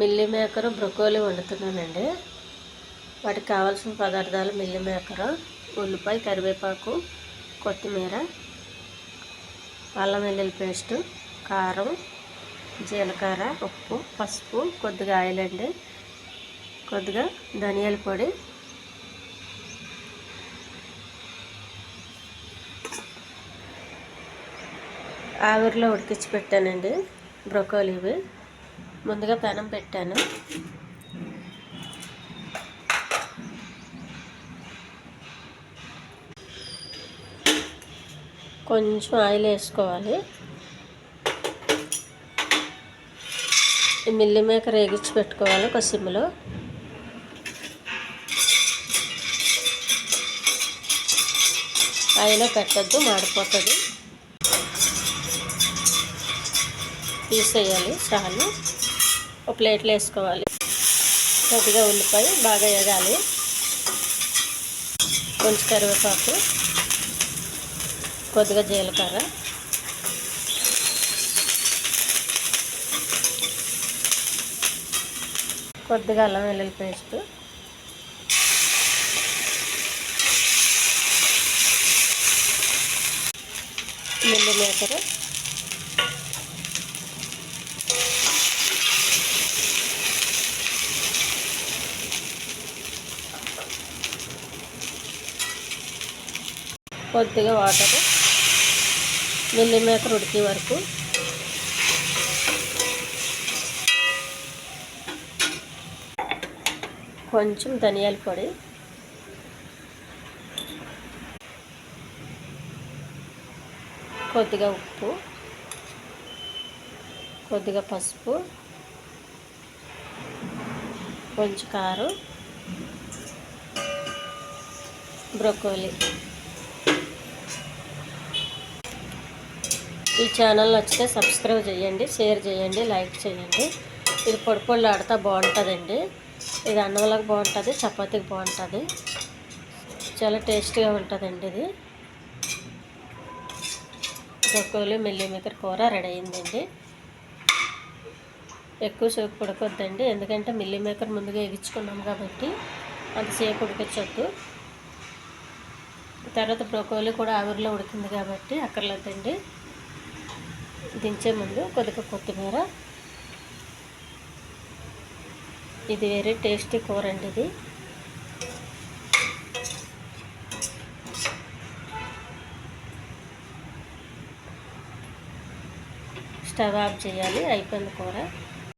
Milli maker broccoli వండుతున్నానండి. వాటికి కావాల్సిన పదార్థాలు మిల్లీ మేకరు, ఉల్లిపాయ, కరివేపాకు, కొత్తిమీర, అల్లం వెల్లుల్లి పేస్టు, కారం, జీలకర్ర, ఉప్పు, పసుపు, కొద్దిగా ఆయిల్ అండి, కొద్దిగా ధనియాల పొడి, ఆవిరిలో ఉడికించి పెట్టానండి బ్రొకోలీవి. ముందుగా పెనం పెట్టాను. కొంచెం ఆయిల్ వేసుకోవాలి. ఈ మిల్లీ మేకర్ వేగించి పెట్టుకోవాలి ఒక సిమ్లో. ఆయిల్లో పెట్టద్దు, మాడిపోతుంది. తీసేయాలి చాలు. ఒక ప్లేట్లో వేసుకోవాలి. కొద్దిగా ఉల్లిపాయ బాగా వేగాలి. కొంచెం కరివేపాకు, కొద్దిగా జీలకర్ర, కొద్దిగా అల్లం వెల్లుల్లి పేస్టు, మిల్లీ మేకర్, కొద్దిగా వాటర్, మిల్లీ మేకర్ ఉడికే వరకు. కొంచెం ధనియాల పొడి, కొద్దిగా ఉప్పు, కొద్దిగా పసుపు, కొంచెం కారం, బ్రొకోలీ. ఈ ఛానల్ నచ్చితే సబ్స్క్రైబ్ చేయండి, షేర్ చేయండి, లైక్ చేయండి. ఇది పొడి పొడిలు ఆడుతూ బాగుంటుందండి. ఇది అన్నంలోకి బాగుంటుంది, చపాతీకి బాగుంటుంది. చాలా టేస్టీగా ఉంటుందండి. ఇది బ్రొకోలీ మిల్లీ మేకర్ కూర రెడీ అయిందండి. ఎక్కువసేపు ఉడకొద్దండి, ఎందుకంటే మిల్లీ మేకర్ ముందుగా ఎగించుకున్నాం కాబట్టి అంతసేపు ఉడికించొద్దు. తర్వాత బ్రొకోలీ కూడా ఆవిరిలో ఉడికింది కాబట్టి అక్కర్లేదండి. దించే ముందు కొద్దిగా కొత్తిమీర. ఇది వెరీ టేస్టీ కూర అండి. ఇది స్టవ్ ఆఫ్ చేయాలి. అయిపోయింది కూర.